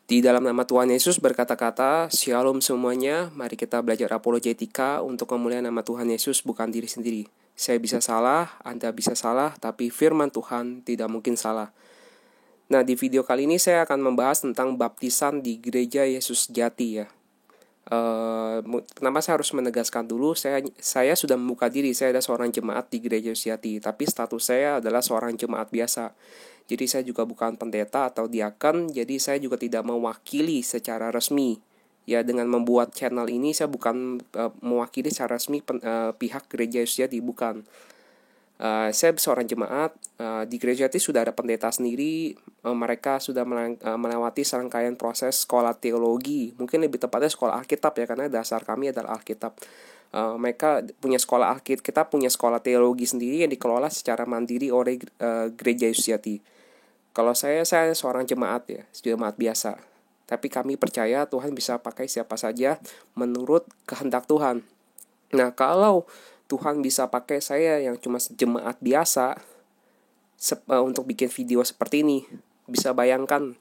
Di dalam nama Tuhan Yesus berkata-kata, Shalom semuanya, mari kita belajar apologetika untuk kemuliaan nama Tuhan Yesus, bukan diri sendiri. Saya bisa salah, Anda bisa salah, tapi firman Tuhan tidak mungkin salah. Nah, di video kali ini saya akan membahas tentang baptisan di Gereja Yesus Jati ya. Pertama saya harus menegaskan dulu, saya sudah membuka diri, saya adalah seorang jemaat di Gereja Yesus Jati, tapi status saya adalah seorang jemaat biasa. Jadi saya juga bukan pendeta atau diaken, jadi saya juga tidak mewakili secara resmi. Ya, dengan membuat channel ini saya bukan mewakili secara resmi pihak Gereja Yesus Jati, bukan. Saya seorang jemaat, di Gereja Jati sudah ada pendeta sendiri, mereka sudah melewati serangkaian proses sekolah teologi, mungkin lebih tepatnya sekolah Alkitab ya, karena dasar kami adalah Alkitab. Mereka punya sekolah Alkitab, kita punya sekolah teologi sendiri yang dikelola secara mandiri oleh Gereja Yesus Jati. Kalau saya seorang jemaat ya, jemaat biasa. Tapi kami percaya Tuhan bisa pakai siapa saja menurut kehendak Tuhan. Nah, kalau Tuhan bisa pakai saya yang cuma jemaat biasa untuk bikin video seperti ini, bisa bayangkan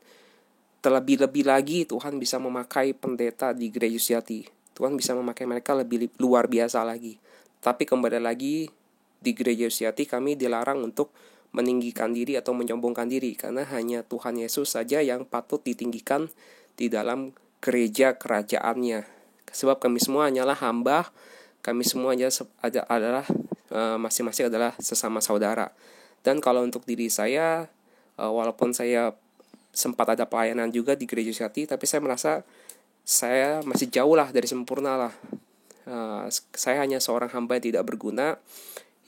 terlebih-lebih lagi Tuhan bisa memakai pendeta di Gereja Yesus Jati. Tuhan bisa memakai mereka lebih luar biasa lagi. Tapi kembali lagi, di Gereja Yesus Jati kami dilarang untuk meninggikan diri atau menyombongkan diri, karena hanya Tuhan Yesus saja yang patut ditinggikan di dalam gereja kerajaannya. Sebab kami semua hanyalah hamba, kami semua adalah masing-masing adalah sesama saudara. Dan kalau untuk diri saya, walaupun saya sempat ada pelayanan juga di Gereja Yesus Jati, tapi saya merasa saya masih jauh lah dari sempurna lah. Saya hanya seorang hamba yang tidak berguna,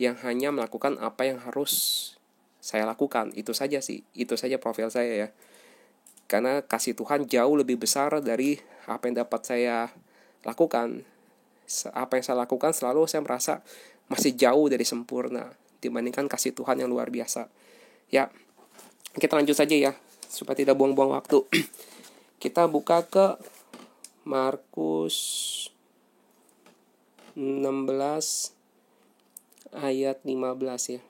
yang hanya melakukan apa yang harus saya lakukan. Itu saja sih, itu saja profil saya ya. Karena kasih Tuhan jauh lebih besar dari apa yang dapat saya lakukan. Apa yang saya lakukan selalu saya merasa masih jauh dari sempurna dibandingkan kasih Tuhan yang luar biasa. Ya, kita lanjut saja ya, supaya tidak buang-buang waktu. Kita buka ke Markus 16 ayat 15 ya.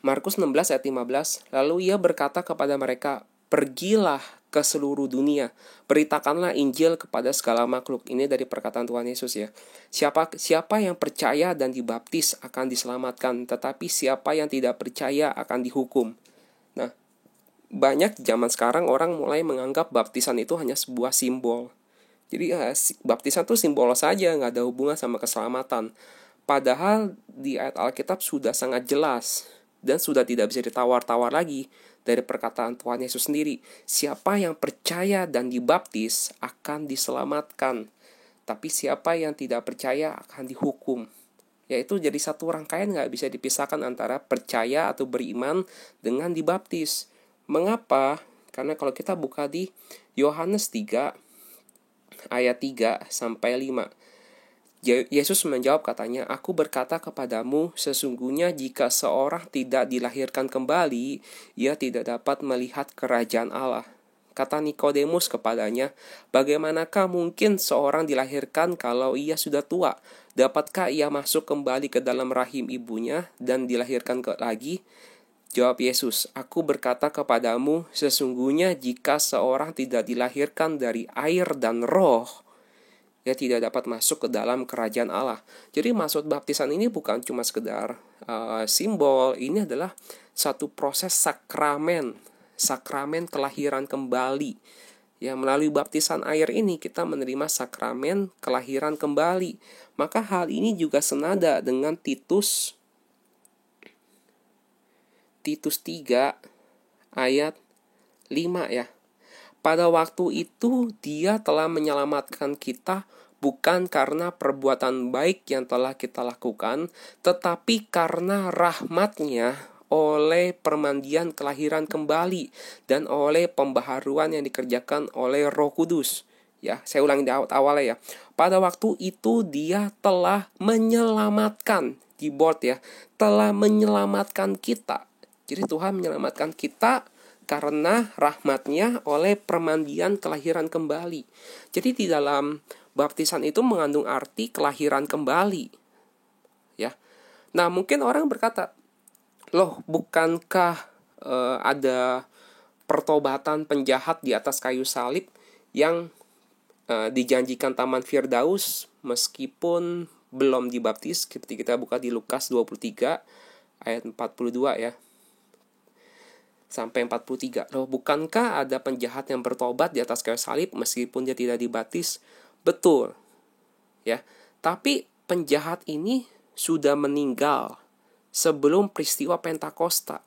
Markus 16 ayat 15, lalu ia berkata kepada mereka, pergilah ke seluruh dunia, beritakanlah Injil kepada segala makhluk. Ini dari perkataan Tuhan Yesus ya. Siapa yang percaya dan dibaptis akan diselamatkan, tetapi siapa yang tidak percaya akan dihukum. Nah, banyak zaman sekarang orang mulai menganggap baptisan itu hanya sebuah simbol. Jadi baptisan itu simbol saja, nggak ada hubungan sama keselamatan. Padahal di ayat Alkitab sudah sangat jelas dan sudah tidak bisa ditawar-tawar lagi dari perkataan Tuhan Yesus sendiri. Siapa yang percaya dan dibaptis akan diselamatkan, tapi siapa yang tidak percaya akan dihukum. Yaitu jadi satu rangkaian, gak bisa dipisahkan antara percaya atau beriman dengan dibaptis. Mengapa? Karena kalau kita buka di Yohanes 3 ayat 3 sampai 5. Yesus menjawab katanya, aku berkata kepadamu, sesungguhnya jika seorang tidak dilahirkan kembali, ia tidak dapat melihat kerajaan Allah. Kata Nikodemus kepadanya, bagaimanakah mungkin seorang dilahirkan kalau ia sudah tua? Dapatkah ia masuk kembali ke dalam rahim ibunya dan dilahirkan lagi? Jawab Yesus, aku berkata kepadamu, sesungguhnya jika seorang tidak dilahirkan dari air dan roh, ia tidak dapat masuk ke dalam kerajaan Allah. Jadi maksud baptisan ini bukan cuma sekedar simbol, ini adalah satu proses sakramen kelahiran kembali. Ya, melalui baptisan air ini kita menerima sakramen kelahiran kembali. Maka hal ini juga senada dengan Titus 3 ayat 5 ya. Pada waktu itu dia telah menyelamatkan kita bukan karena perbuatan baik yang telah kita lakukan, tetapi karena rahmat-Nya oleh permandian kelahiran kembali dan oleh pembaharuan yang dikerjakan oleh Roh Kudus. Ya, saya ulangi di awalnya ya. Pada waktu itu dia telah menyelamatkan, di board ya, telah menyelamatkan kita. Jadi Tuhan menyelamatkan kita karena rahmat-Nya oleh permandian kelahiran kembali. Jadi di dalam baptisan itu mengandung arti kelahiran kembali. Ya. Nah, mungkin orang berkata, loh, bukankah ada pertobatan penjahat di atas kayu salib yang dijanjikan Taman Firdaus meskipun belum dibaptis. Seperti kita buka di Lukas 23 ayat 42 ya sampai 43. Loh, bukankah ada penjahat yang bertobat di atas kayu salib meskipun dia tidak dibaptis? Betul. Ya. Tapi penjahat ini sudah meninggal sebelum peristiwa Pentakosta.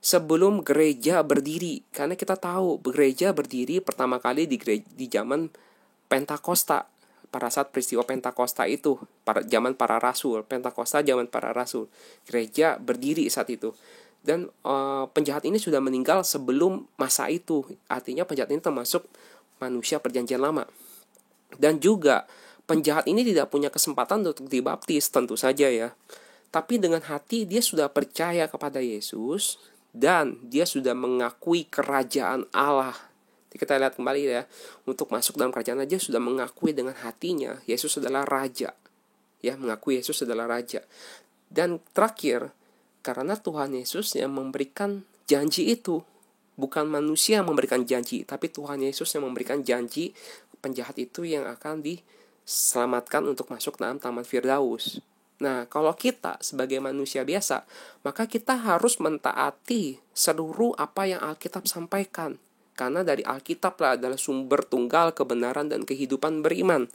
Sebelum gereja berdiri. Karena kita tahu gereja berdiri pertama kali di zaman Pentakosta. Pada saat peristiwa Pentakosta itu, zaman para rasul. Pentakosta zaman para rasul. Gereja berdiri saat itu. Dan penjahat ini sudah meninggal sebelum masa itu. Artinya penjahat ini termasuk manusia perjanjian lama. Dan juga penjahat ini tidak punya kesempatan untuk dibaptis, tentu saja ya. Tapi dengan hati dia sudah percaya kepada Yesus dan dia sudah mengakui kerajaan Allah. Kita lihat kembali ya, untuk masuk dalam kerajaan Allah, dia sudah mengakui dengan hatinya Yesus adalah raja. Ya, mengakui Yesus adalah raja. Dan terakhir, karena Tuhan Yesus yang memberikan janji itu. Bukan manusia yang memberikan janji, tapi Tuhan Yesus yang memberikan janji penjahat itu yang akan diselamatkan untuk masuk dalam Taman Firdaus. Nah, kalau kita sebagai manusia biasa, maka kita harus mentaati seluruh apa yang Alkitab sampaikan. Karena dari Alkitab adalah sumber tunggal kebenaran dan kehidupan beriman.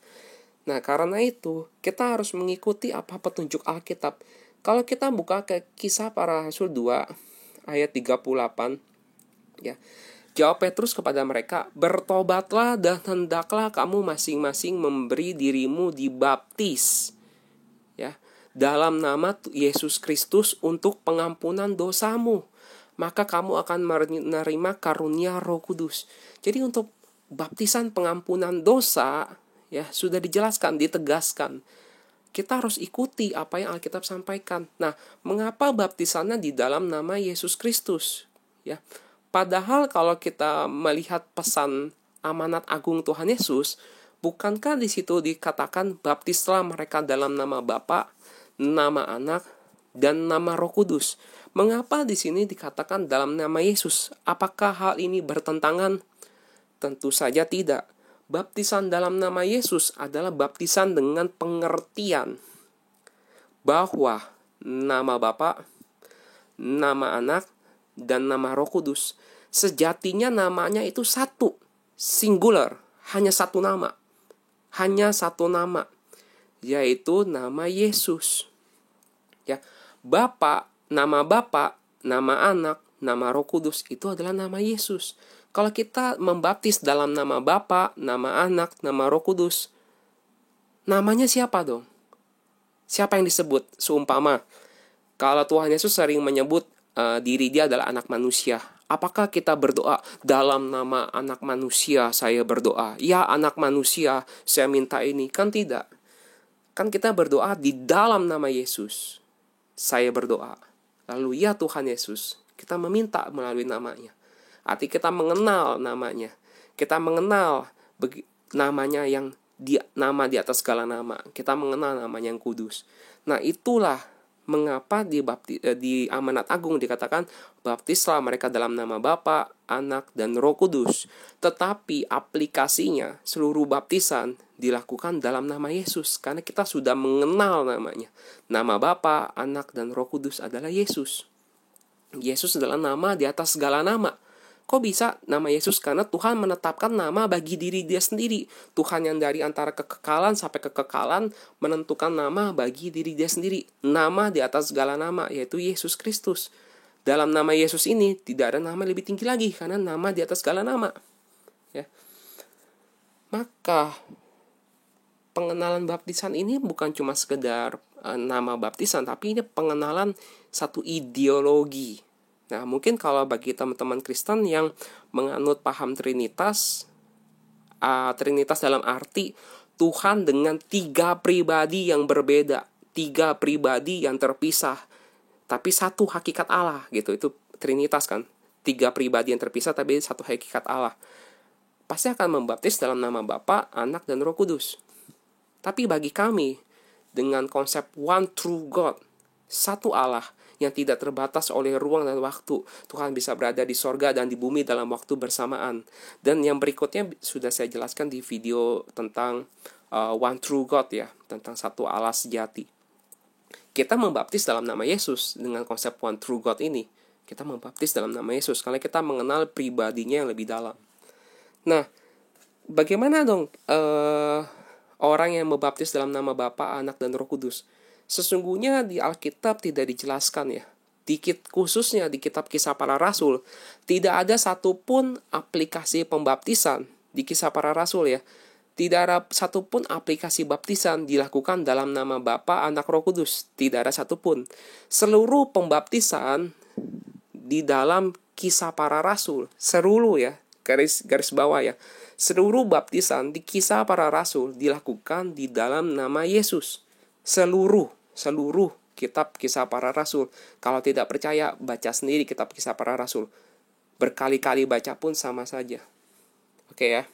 Nah, karena itu, kita harus mengikuti apa petunjuk Alkitab. Kalau kita buka ke Kisah Para Rasul 2 ayat 38 ya. Jawab Petrus kepada mereka, "Bertobatlah dan hendaklah kamu masing-masing memberi dirimu dibaptis ya dalam nama Yesus Kristus untuk pengampunan dosamu. Maka kamu akan menerima karunia Roh Kudus." Jadi untuk baptisan pengampunan dosa ya sudah dijelaskan, ditegaskan. Kita harus ikuti apa yang Alkitab sampaikan. Nah, mengapa baptisannya di dalam nama Yesus Kristus? Ya, padahal kalau kita melihat pesan amanat agung Tuhan Yesus, bukankah di situ dikatakan baptislah mereka dalam nama Bapa, nama Anak, dan nama Roh Kudus? Mengapa di sini dikatakan dalam nama Yesus? Apakah hal ini bertentangan? Tentu saja tidak. Baptisan dalam nama Yesus adalah baptisan dengan pengertian bahwa nama Bapa, nama Anak, dan nama Roh Kudus sejatinya namanya itu satu, singular, hanya satu nama, yaitu nama Yesus. Ya, nama Bapa, nama Anak, nama Roh Kudus itu adalah nama Yesus. Kalau kita membaptis dalam nama Bapa, nama Anak, nama Roh Kudus, namanya siapa dong? Siapa yang disebut? Seumpama, kalau Tuhan Yesus sering menyebut diri dia adalah anak manusia, apakah kita berdoa dalam nama anak manusia saya berdoa? Ya anak manusia saya minta ini. Kan tidak. Kan kita berdoa di dalam nama Yesus. Saya berdoa. Lalu ya Tuhan Yesus, kita meminta melalui namanya. Arti kita mengenal namanya. Kita mengenal namanya yang nama di atas segala nama. Kita mengenal namanya yang kudus. Nah, itulah mengapa di amanat agung dikatakan baptislah mereka dalam nama Bapa, Anak, dan Roh Kudus. Tetapi aplikasinya seluruh baptisan dilakukan dalam nama Yesus. Karena kita sudah mengenal namanya. Nama Bapa, Anak, dan Roh Kudus adalah Yesus. Yesus adalah nama di atas segala nama. Kok bisa nama Yesus? Karena Tuhan menetapkan nama bagi diri dia sendiri. Tuhan yang dari antara kekekalan sampai kekekalan menentukan nama bagi diri dia sendiri. Nama di atas segala nama, yaitu Yesus Kristus. Dalam nama Yesus ini tidak ada nama lebih tinggi lagi, karena nama di atas segala nama. Ya. Maka pengenalan baptisan ini bukan cuma sekedar nama baptisan, tapi ini pengenalan satu ideologi. Nah, mungkin kalau bagi teman-teman Kristen yang menganut paham Trinitas, Trinitas dalam arti Tuhan dengan 3 pribadi yang berbeda, 3 pribadi yang terpisah, tapi satu hakikat Allah gitu. Itu Trinitas kan, 3 pribadi yang terpisah tapi satu hakikat Allah. Pasti akan membaptis dalam nama Bapa, Anak, dan Roh Kudus. Tapi bagi kami, dengan konsep one true God, satu Allah yang tidak terbatas oleh ruang dan waktu. Tuhan bisa berada di sorga dan di bumi dalam waktu bersamaan. Dan yang berikutnya sudah saya jelaskan di video tentang one true God ya, tentang satu Allah sejati. Kita membaptis dalam nama Yesus dengan konsep one true God ini. Kita membaptis dalam nama Yesus karena kita mengenal pribadinya yang lebih dalam. Nah, bagaimana dong orang yang membaptis dalam nama Bapa, Anak, dan Roh Kudus? Sesungguhnya di Alkitab tidak dijelaskan ya. Khususnya di kitab Kisah Para Rasul, tidak ada satupun aplikasi pembaptisan di Kisah Para Rasul ya. Tidak ada satupun aplikasi baptisan dilakukan dalam nama Bapa, Anak, Roh Kudus. Tidak ada satupun. Seluruh pembaptisan di dalam Kisah Para Rasul, seluruh ya, garis bawah ya. Seluruh baptisan di Kisah Para Rasul dilakukan di dalam nama Yesus. Seluruh kitab Kisah Para Rasul. Kalau tidak percaya, baca sendiri kitab Kisah Para Rasul. Berkali-kali baca pun sama saja. Oke ya.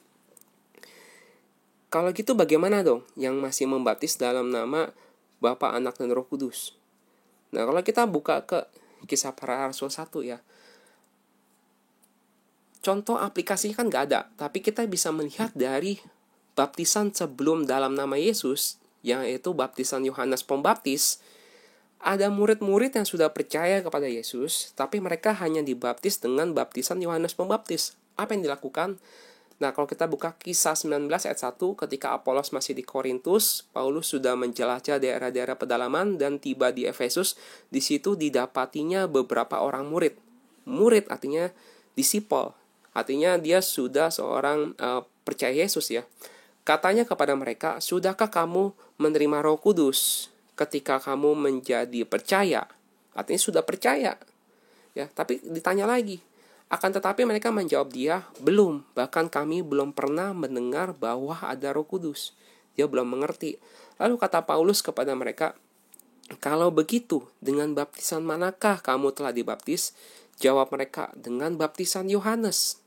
Kalau gitu bagaimana dong yang masih membaptis dalam nama Bapa, Anak, dan Roh Kudus? Nah, kalau kita buka ke Kisah Para Rasul 1 ya. Contoh aplikasinya kan gak ada. Tapi kita bisa melihat dari baptisan sebelum dalam nama Yesus, yaitu baptisan Yohanes Pembaptis. Ada murid-murid yang sudah percaya kepada Yesus, tapi mereka hanya dibaptis dengan baptisan Yohanes Pembaptis. Apa yang dilakukan? Nah, kalau kita buka Kisah 19 ayat 1, ketika Apolos masih di Korintus, Paulus sudah menjelajah daerah-daerah pedalaman dan tiba di Efesus. Di situ didapatinya beberapa orang murid. Murid artinya disciple. Artinya dia sudah seorang percaya Yesus ya. Katanya kepada mereka, "Sudahkah kamu menerima Roh Kudus ketika kamu menjadi percaya?" Artinya sudah percaya. Ya, tapi ditanya lagi. Akan tetapi mereka menjawab dia, "Belum, bahkan kami belum pernah mendengar bahwa ada Roh Kudus." Dia belum mengerti. Lalu kata Paulus kepada mereka, "Kalau begitu, dengan baptisan manakah kamu telah dibaptis?" Jawab mereka, "Dengan baptisan Yohanes."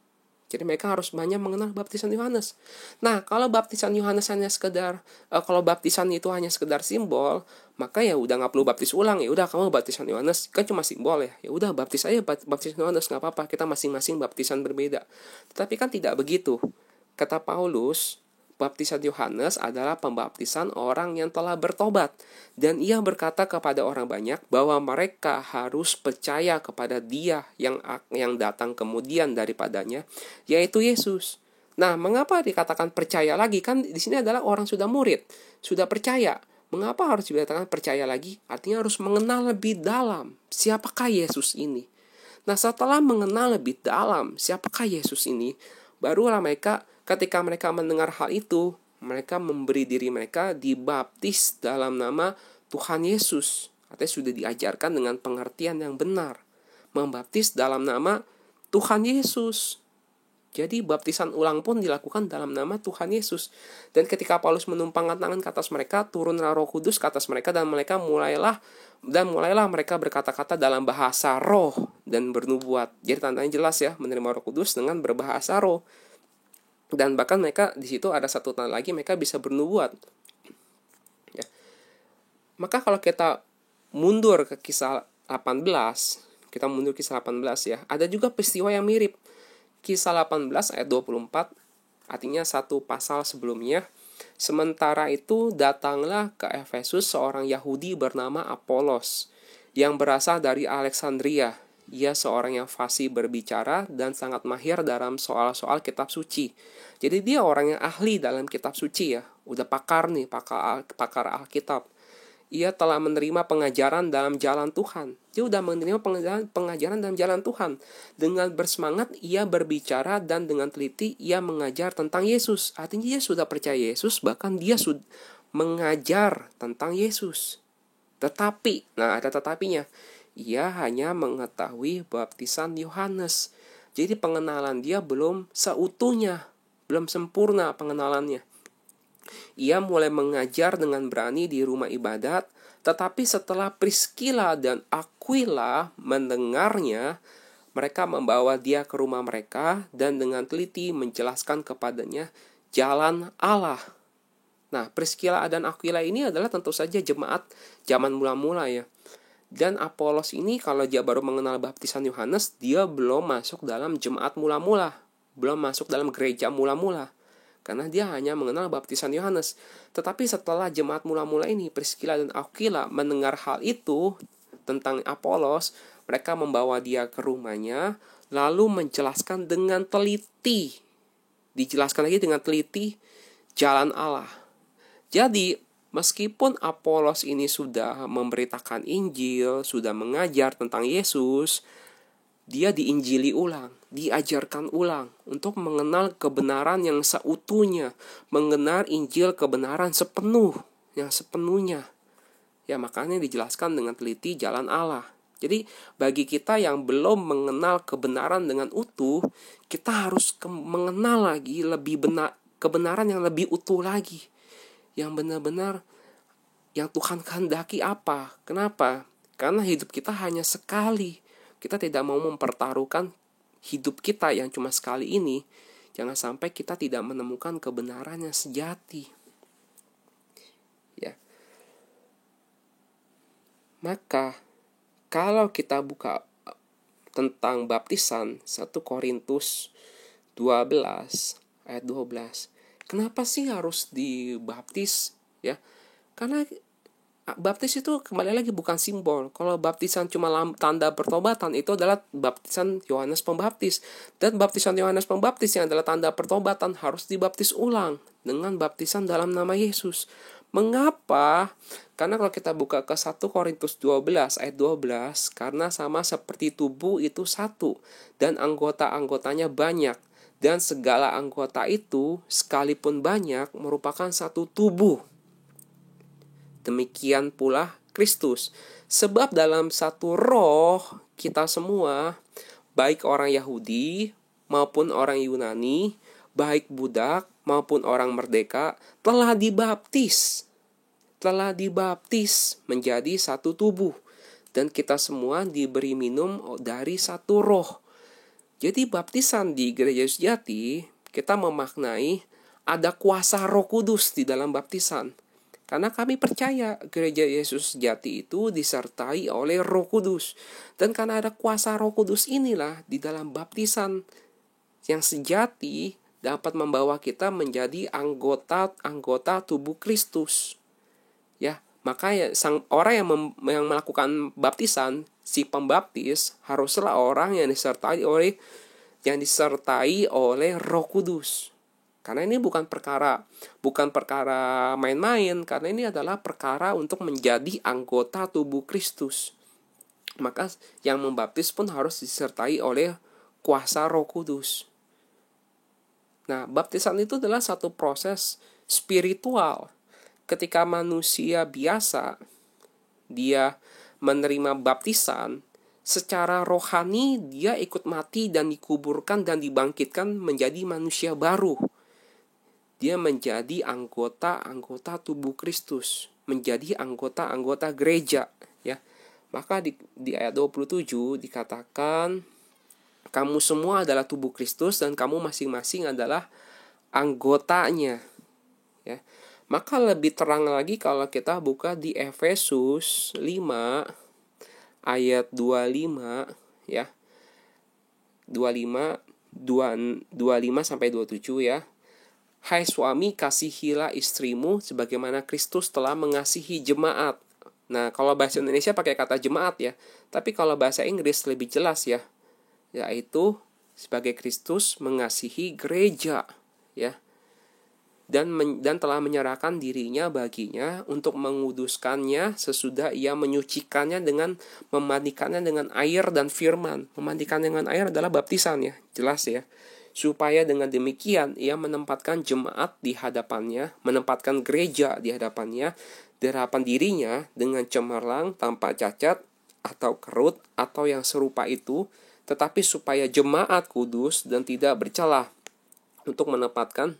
Jadi mereka harus banyak mengenal baptisan Yohanes. Nah, kalau baptisan Yohanes hanya sekedar, kalau baptisan itu hanya sekedar simbol, maka ya udah nggak perlu baptis ulang. Ya udah kamu baptisan Yohanes kan cuma simbol ya. Ya udah baptis aja baptisan Yohanes, nggak apa-apa. Kita masing-masing baptisan berbeda. Tetapi kan tidak begitu. Kata Paulus, baptisan Yohanes adalah pembaptisan orang yang telah bertobat. Dan ia berkata kepada orang banyak bahwa mereka harus percaya kepada Dia yang datang kemudian daripadanya, yaitu Yesus. Nah, mengapa dikatakan percaya lagi? Kan di sini adalah orang sudah murid, sudah percaya. Mengapa harus dikatakan percaya lagi? Artinya harus mengenal lebih dalam siapakah Yesus ini. Nah, setelah mengenal lebih dalam siapakah Yesus ini, barulah mereka, ketika mereka mendengar hal itu, mereka memberi diri mereka dibaptis dalam nama Tuhan Yesus. Artinya sudah diajarkan dengan pengertian yang benar. Membaptis dalam nama Tuhan Yesus. Jadi baptisan ulang pun dilakukan dalam nama Tuhan Yesus. Dan ketika Paulus menumpangkan tangan ke atas mereka, turunlah Roh Kudus ke atas mereka, dan mulailah mereka berkata-kata dalam bahasa roh dan bernubuat. Jadi tandanya jelas ya, menerima Roh Kudus dengan berbahasa roh. Dan bahkan mereka di situ ada satu tanda lagi, mereka bisa bernubuat. Ya. Maka kalau kita mundur ke Kisah 18, kita mundur Kisah 18 ya, ada juga peristiwa yang mirip. Kisah 18 ayat 24, artinya satu pasal sebelumnya. Sementara itu datanglah ke Efesus seorang Yahudi bernama Apolos, yang berasal dari Alexandria. Ia seorang yang fasih berbicara dan sangat mahir dalam soal-soal kitab suci. Jadi dia orang yang ahli dalam kitab suci ya. Udah pakar nih, pakar Alkitab. Ia telah menerima pengajaran dalam jalan Tuhan. Dia udah menerima pengajaran dalam jalan Tuhan. Dengan bersemangat ia berbicara dan dengan teliti ia mengajar tentang Yesus. Artinya dia sudah percaya Yesus, bahkan dia sudah mengajar tentang Yesus. Tetapi, nah ada tetapinya, ia hanya mengetahui baptisan Yohanes. Jadi pengenalan dia belum seutuhnya, belum sempurna pengenalannya. Ia mulai mengajar dengan berani di rumah ibadat, tetapi setelah Priskila dan Aquila mendengarnya, mereka membawa dia ke rumah mereka dan dengan teliti menjelaskan kepadanya jalan Allah. Nah, Priskila dan Aquila ini adalah tentu saja jemaat zaman mula-mula ya. Dan Apolos ini kalau dia baru mengenal baptisan Yohanes, dia belum masuk dalam jemaat mula-mula, belum masuk dalam gereja mula-mula, karena dia hanya mengenal baptisan Yohanes. Tetapi setelah jemaat mula-mula ini, Priscilla dan Aquila, mendengar hal itu tentang Apolos, mereka membawa dia ke rumahnya, lalu menjelaskan dengan teliti, dijelaskan lagi dengan teliti, jalan Allah. Jadi, meskipun Apolos ini sudah memberitakan Injil, sudah mengajar tentang Yesus, dia diinjili ulang, diajarkan ulang untuk mengenal kebenaran yang seutuhnya, mengenal Injil kebenaran yang sepenuhnya. Ya, makanya dijelaskan dengan teliti jalan Allah. Jadi bagi kita yang belum mengenal kebenaran dengan utuh, kita harus mengenal lagi lebih benar, kebenaran yang lebih utuh lagi, yang benar-benar yang Tuhan kehendaki apa. Kenapa? Karena hidup kita hanya sekali. Kita tidak mau mempertaruhkan hidup kita yang cuma sekali ini. Jangan sampai kita tidak menemukan kebenaran yang sejati. Ya. Maka kalau kita buka tentang baptisan 1 Korintus 12 ayat 12. Kenapa sih harus dibaptis? Ya. Karena baptis itu kembali lagi bukan simbol. Kalau baptisan cuma tanda pertobatan, itu adalah baptisan Yohanes Pembaptis. Dan baptisan Yohanes Pembaptis yang adalah tanda pertobatan harus dibaptis ulang dengan baptisan dalam nama Yesus. Mengapa? Karena kalau kita buka ke 1 Korintus 12 ayat 12, karena sama seperti tubuh itu satu dan anggota-anggotanya banyak, dan segala anggota itu sekalipun banyak merupakan satu tubuh. Demikian pula Kristus. Sebab dalam satu roh kita semua, baik orang Yahudi maupun orang Yunani, baik budak maupun orang merdeka, telah dibaptis menjadi satu tubuh, dan kita semua diberi minum dari satu roh. Jadi baptisan di Gereja Yesus Sejati, kita memaknai ada kuasa Roh Kudus di dalam baptisan. Karena kami percaya Gereja Yesus Sejati itu disertai oleh Roh Kudus. Dan karena ada kuasa Roh Kudus inilah di dalam baptisan yang sejati dapat membawa kita menjadi anggota tubuh Kristus. Ya, maka orang yang melakukan baptisan, si pembaptis haruslah orang yang disertai oleh Roh Kudus. Karena ini bukan perkara main-main, karena ini adalah perkara untuk menjadi anggota tubuh Kristus. Maka yang membaptis pun harus disertai oleh kuasa Roh Kudus. Nah, baptisan itu adalah satu proses spiritual. Ketika manusia biasa dia menerima baptisan, secara rohani dia ikut mati dan dikuburkan dan dibangkitkan menjadi manusia baru. Dia menjadi anggota tubuh Kristus, menjadi anggota gereja, ya. Maka di ayat 27 dikatakan, kamu semua adalah tubuh Kristus dan kamu masing-masing adalah anggotanya, ya. Maka lebih terang lagi kalau kita buka di Efesus 5 ayat 25, ya. 25 sampai 27, ya. Hai suami, kasihilah istrimu sebagaimana Kristus telah mengasihi jemaat. Nah, kalau bahasa Indonesia pakai kata jemaat, ya. Tapi kalau bahasa Inggris lebih jelas, ya. Yaitu sebagai Kristus mengasihi gereja, ya. Dan telah menyerahkan dirinya baginya untuk menguduskannya sesudah ia menyucikannya dengan memandikannya dengan air dan firman. Memandikan dengan air adalah baptisan, ya, jelas, ya. Supaya dengan demikian ia menempatkan jemaat di hadapannya, menempatkan gereja di hadapannya, di hadapan dirinya dengan cemerlang, tanpa cacat atau kerut atau yang serupa itu, tetapi supaya jemaat kudus dan tidak bercelah, untuk menempatkan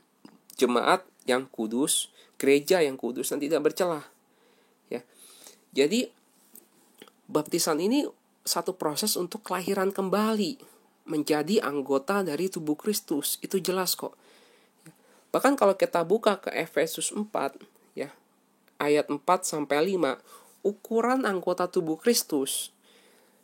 jemaat yang kudus, gereja yang kudus dan tidak bercelah, ya. Jadi baptisan ini satu proses untuk kelahiran kembali, menjadi anggota dari tubuh Kristus. Itu jelas kok. Bahkan kalau kita buka ke Efesus 4, ya, ayat 4 sampai 5, ukuran anggota tubuh Kristus,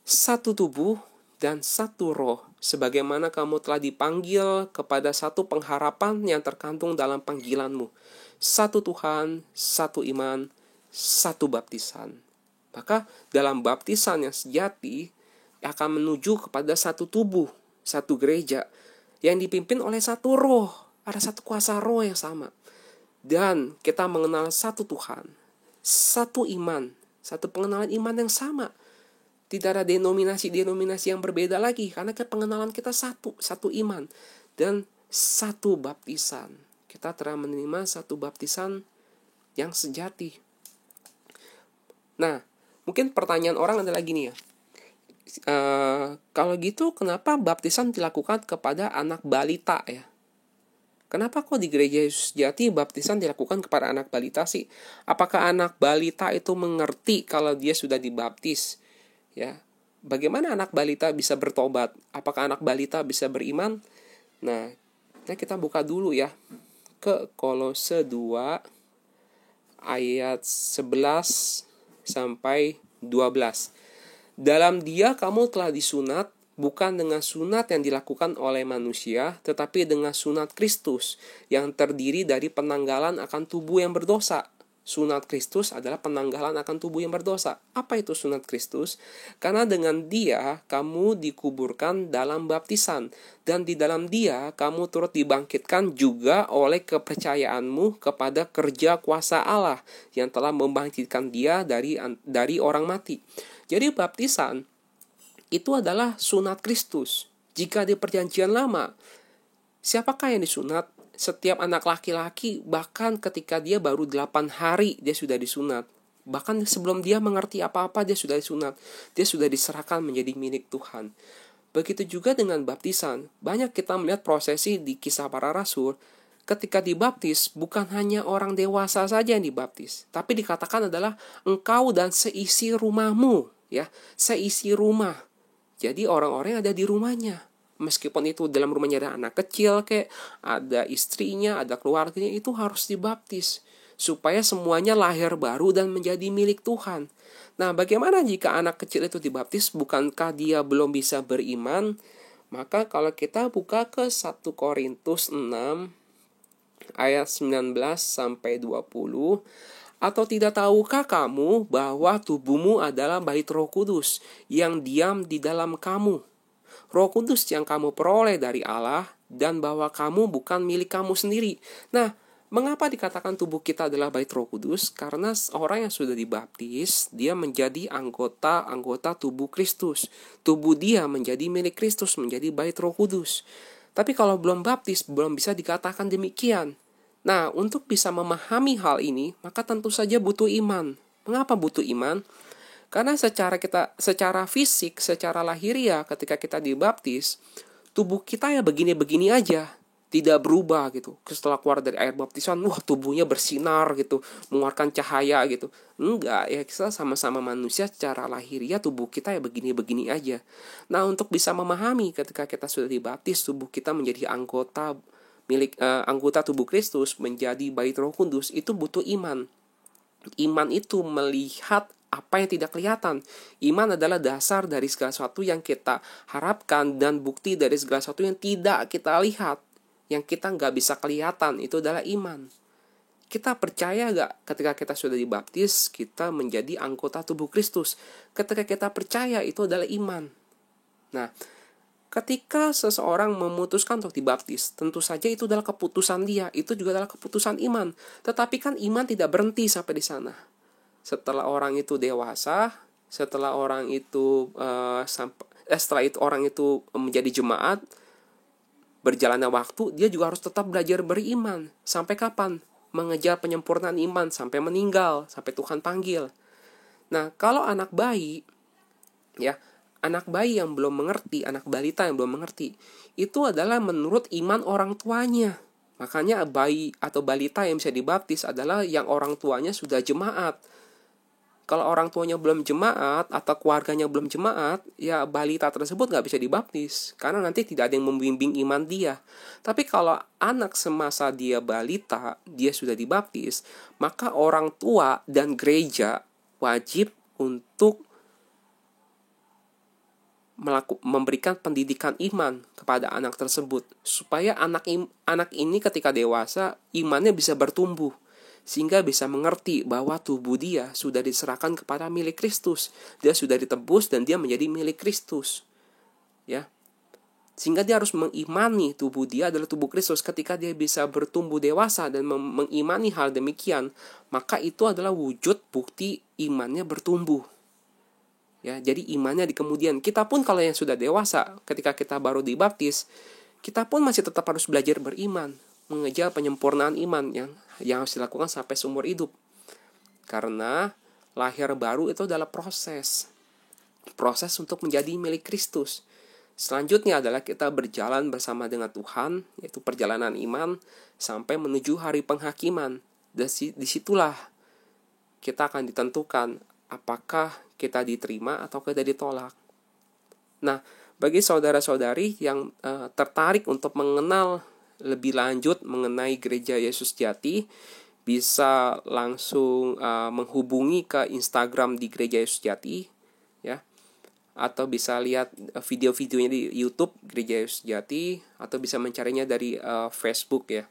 satu tubuh dan satu roh, sebagaimana kamu telah dipanggil kepada satu pengharapan yang terkandung dalam panggilanmu. Satu Tuhan, satu iman, satu baptisan. Maka dalam baptisan yang sejati akan menuju kepada satu tubuh, satu gereja yang dipimpin oleh satu roh. Ada satu kuasa roh yang sama. Dan kita mengenal satu Tuhan, satu iman, satu pengenalan iman yang sama. Tidak ada denominasi-denominasi yang berbeda lagi, karena pengenalan kita satu iman dan satu baptisan. Kita telah menerima satu baptisan yang sejati. Nah, mungkin pertanyaan orang adalah gini ya. Kalau gitu kenapa baptisan dilakukan kepada anak balita ya? Kenapa kok di gereja Yesus Sejati baptisan dilakukan kepada anak balita sih? Apakah anak balita itu mengerti kalau dia sudah dibaptis? Ya, bagaimana anak balita bisa bertobat? Apakah anak balita bisa beriman? Nah, kita buka dulu ya ke Kolose 2 ayat 11 sampai 12. Dalam Dia kamu telah disunat, bukan dengan sunat yang dilakukan oleh manusia, tetapi dengan sunat Kristus yang terdiri dari penanggalan akan tubuh yang berdosa. Sunat Kristus adalah penanggalan akan tubuh yang berdosa. Apa itu sunat Kristus? Karena dengan Dia kamu dikuburkan dalam baptisan, dan di dalam Dia kamu turut dibangkitkan juga oleh kepercayaanmu kepada kerja kuasa Allah yang telah membangkitkan Dia dari orang mati. Jadi baptisan itu adalah sunat Kristus. Jika di perjanjian lama, siapakah yang disunat? Setiap anak laki-laki, bahkan ketika dia baru 8 hari, dia sudah disunat. Bahkan sebelum dia mengerti apa-apa, dia sudah disunat. Dia sudah diserahkan menjadi milik Tuhan. Begitu juga dengan baptisan. Banyak kita melihat prosesi di Kisah Para Rasul. Ketika dibaptis, bukan hanya orang dewasa saja yang dibaptis, tapi dikatakan adalah engkau dan seisi rumahmu. Ya, seisi rumah. Jadi orang-orang yang ada di rumahnya, meskipun itu dalam rumahnya ada anak kecil, kayak ada istrinya, ada keluarganya, itu harus dibaptis supaya semuanya lahir baru dan menjadi milik Tuhan. Nah, bagaimana jika anak kecil itu dibaptis? Bukankah dia belum bisa beriman? Maka kalau kita buka ke 1 Korintus 6 ayat 19 sampai 20, atau tidak tahukah kamu bahwa tubuhmu adalah bait Roh Kudus yang diam di dalam kamu? Roh Kudus yang kamu peroleh dari Allah, dan bahwa kamu bukan milik kamu sendiri. Nah, mengapa dikatakan tubuh kita adalah bait Roh Kudus? Karena orang yang sudah dibaptis, dia menjadi anggota tubuh Kristus. Tubuh dia menjadi milik Kristus, menjadi bait Roh Kudus. Tapi kalau belum baptis, belum bisa dikatakan demikian. Nah, untuk bisa memahami hal ini, maka tentu saja butuh iman. Mengapa butuh iman? Karena secara fisik, secara lahiriah, ketika kita dibaptis, tubuh kita ya begini-begini aja, tidak berubah gitu. Setelah keluar dari air baptisan, wah tubuhnya bersinar gitu, mengeluarkan cahaya gitu. Enggak, ya kita sama-sama manusia secara lahiriah, tubuh kita ya begini-begini aja. Nah, untuk bisa memahami ketika kita sudah dibaptis, tubuh kita menjadi anggota tubuh Kristus, menjadi bait Roh Kudus, itu butuh iman. Iman itu melihat apa yang tidak kelihatan. Iman adalah dasar dari segala sesuatu yang kita harapkan dan bukti dari segala sesuatu yang tidak kita lihat, yang kita nggak bisa kelihatan. Itu adalah iman. Kita percaya gak ketika kita sudah dibaptis, kita menjadi anggota tubuh Kristus? Ketika kita percaya, itu adalah iman. Nah, ketika seseorang memutuskan untuk dibaptis, tentu saja itu adalah keputusan dia, itu juga adalah keputusan iman. Tetapi kan iman tidak berhenti sampai di sana. Setelah orang itu dewasa, setelah orang itu orang itu menjadi jemaat, berjalannya waktu, dia juga harus tetap belajar beriman. Sampai kapan? Mengejar penyempurnaan iman sampai meninggal, sampai Tuhan panggil. Nah, kalau anak bayi, ya, anak bayi yang belum mengerti, anak balita yang belum mengerti, itu adalah menurut iman orang tuanya. Makanya bayi atau balita yang bisa dibaptis adalah yang orang tuanya sudah jemaat. Kalau orang tuanya belum jemaat atau keluarganya belum jemaat, ya balita tersebut gak bisa dibaptis. Karena nanti tidak ada yang membimbing iman dia. Tapi kalau anak semasa dia balita, dia sudah dibaptis, maka orang tua dan gereja wajib untuk memberikan pendidikan iman kepada anak tersebut, supaya anak ini ketika dewasa imannya bisa bertumbuh, sehingga bisa mengerti bahwa tubuh dia sudah diserahkan kepada milik Kristus, dia sudah ditebus dan dia menjadi milik Kristus, ya. Sehingga dia harus mengimani tubuh dia adalah tubuh Kristus. Ketika dia bisa bertumbuh dewasa dan mengimani hal demikian, maka itu adalah wujud bukti imannya bertumbuh. Ya, jadi imannya di kemudian. Kita pun kalau yang sudah dewasa, ketika kita baru dibaptis, kita pun masih tetap harus belajar beriman, mengejar penyempurnaan iman yang harus dilakukan sampai seumur hidup. Karena lahir baru itu adalah proses untuk menjadi milik Kristus. Selanjutnya adalah kita berjalan bersama dengan Tuhan, yaitu perjalanan iman sampai menuju hari penghakiman. Disitulah kita akan ditentukan apakah kita diterima atau kita ditolak. Nah, bagi saudara-saudari yang tertarik untuk mengenal lebih lanjut mengenai Gereja Yesus Jati, bisa langsung menghubungi ke Instagram di Gereja Yesus Jati, ya, atau bisa lihat video-videonya di YouTube Gereja Yesus Jati, atau bisa mencarinya dari Facebook, ya.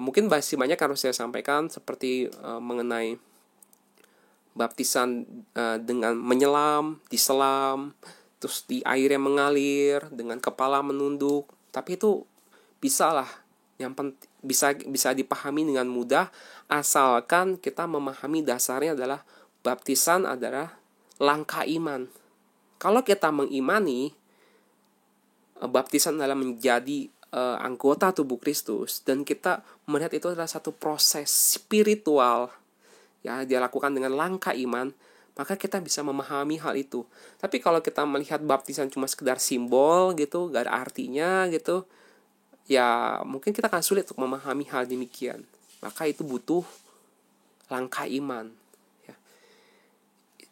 Mungkin masih banyak harus saya sampaikan, seperti mengenai baptisan dengan menyelam, diselam, terus di air yang mengalir, dengan kepala menunduk. Tapi itu bisalah, bisa dipahami dengan mudah, asalkan kita memahami dasarnya adalah baptisan adalah langkah iman. Kalau kita mengimani baptisan adalah menjadi anggota tubuh Kristus, dan kita melihat itu adalah satu proses spiritual, ya, dia lakukan dengan langkah iman, maka kita bisa memahami hal itu. Tapi kalau kita melihat baptisan cuma sekedar simbol gitu, gak ada artinya gitu, ya mungkin kita akan sulit untuk memahami hal demikian. Maka itu butuh langkah iman, ya.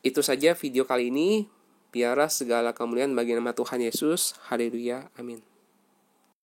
Itu saja video kali ini. Biarlah segala kemuliaan bagi nama Tuhan Yesus. Haleluya, amin.